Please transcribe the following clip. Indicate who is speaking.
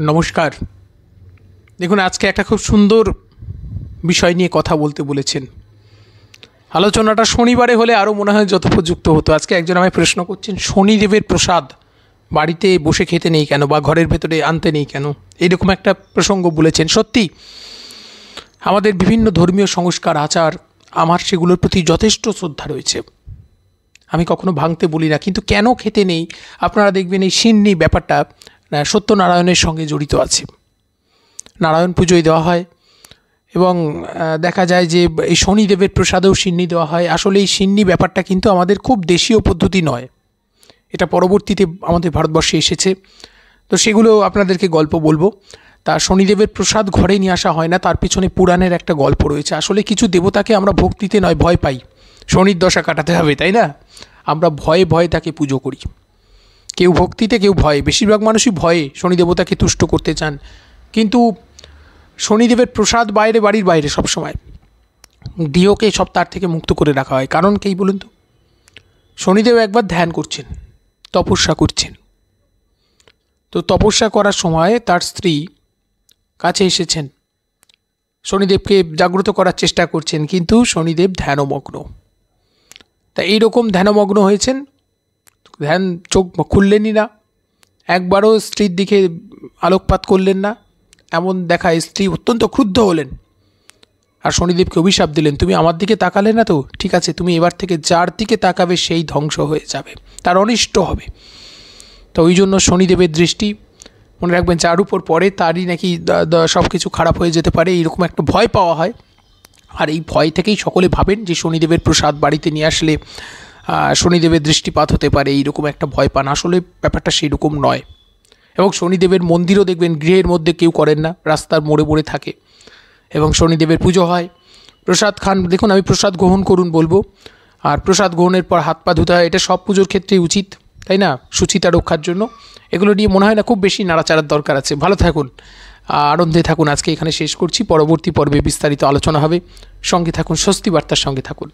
Speaker 1: নমস্কার। দেখুন, আজকে একটা খুব সুন্দর বিষয় নিয়ে কথা বলতে বলেছেন। আলোচনাটা শনিবারে হলে আরও মনে হয় যথোপযুক্ত হতো। আজকে একজন আমায় প্রশ্ন করছেন, শনিদেবের প্রসাদ বাড়িতে বসে খেতে নেই কেন, বা ঘরের ভেতরে আনতে নেই কেন, এইরকম একটা প্রসঙ্গ বলেছেন। সত্যি আমাদের বিভিন্ন ধর্মীয় সংস্কার আচার, আমার সেগুলোর প্রতি যথেষ্ট শ্রদ্ধা রয়েছে, আমি কখনো ভাঙতে বলি না। কিন্তু কেন খেতে নেই, আপনারা দেখবেন এই সিন্নি ব্যাপারটা সত্যনারায়ণের সঙ্গে জড়িত আছে। নারায়ণ পুজোয় দেওয়া হয় এবং দেখা যায় যে এই শনিদেবের প্রসাদেও সিন্নি দেওয়া হয়। আসলে এই সিন্নি ব্যাপারটা কিন্তু আমাদের খুব দেশীয় পদ্ধতি নয়, এটা পরবর্তীতে আমাদের ভারতবর্ষে এসেছে। তো সেগুলো আপনাদেরকে গল্প বলবো। তা শনিদেবের প্রসাদ ঘরে নিয়ে আসা হয় না, তার পিছনে পুরাণের একটা গল্প রয়েছে। আসলে কিছু দেবতাকে আমরা ভক্তিতে নয়, ভয় পাই। শনির দশা কাটাতে হবে, তাই না? আমরা ভয়ে ভয়ে তাকে পুজো করি, কেউ ভক্তিতে, কেউ ভয়ে। বেশিরভাগ মানুষই ভয়ে শনি দেবতাকে তুষ্ট করতে চান। কিন্তু শনিদেবের প্রসাদ বাড়ির বাইরে সবসময় গৃহকে সব তার থেকে মুক্ত করে রাখা হয়। কারণ কেই বলুন তো? শনিদেব একবার ধ্যান করছেন, তপস্যা করছেন। তো তপস্যা করার সময় তার স্ত্রী কাছে এসেছেন, শনিদেবকে জাগ্রত করার চেষ্টা করছেন, কিন্তু শনিদেব ধ্যানমগ্ন। তা এইরকম ধ্যানমগ্ন হয়েছেন, ধ্যান চোখ খুললেনই না, একবারও স্ত্রীর দিকে আলোকপাত করলেন না। এমন দেখায় স্ত্রী অত্যন্ত ক্রুদ্ধ হলেন আর শনিদেবকে অভিশাপ দিলেন, তুমি আমার দিকে তাকালে না তো, ঠিক আছে, তুমি এবার থেকে যার দিকে তাকাবে সেই ধ্বংস হয়ে যাবে, তার অনিষ্ট হবে। তো ওই জন্য শনিদেবের দৃষ্টি, মনে রাখবেন, যার উপর পড়ে তারই নাকি সব কিছু খারাপ হয়ে যেতে পারে, এইরকম একটা ভয় পাওয়া হয়। আর এই ভয় থেকেই সকলে ভাবেন যে শনিদেবের প্রসাদ বাড়িতে নিয়ে আসলে শনিদেবের দৃষ্টিপাত হতে পারে, এইরকম একটা ভয় পান। আসলে ব্যাপারটা সেই রকম নয়। এবং শনিদেবের মন্দিরও দেখবেন গৃহের মধ্যে কেউ করেন না, রাস্তার মোড়ে মোড়ে থাকে এবং শনিদেবের পুজো হয়। প্রসাদ খান, দেখুন, আমি প্রসাদ গ্রহণ করুন বলবো, আর প্রসাদ গ্রহণের পর হাত পা ধুতে হয়, এটা সব পুজোর ক্ষেত্রেই উচিত, তাই না? শুচিতা রক্ষার জন্য এগুলো নিয়ে মনে হয় না খুব বেশি নাড়াচাড়ার দরকার আছে। ভালো থাকুন, আনন্দে থাকুন। আজকে এখানে শেষ করছি, পরবর্তী পর্বে বিস্তারিত আলোচনা হবে। সঙ্গে থাকুন, স্বস্তি বার্তার সঙ্গে থাকুন।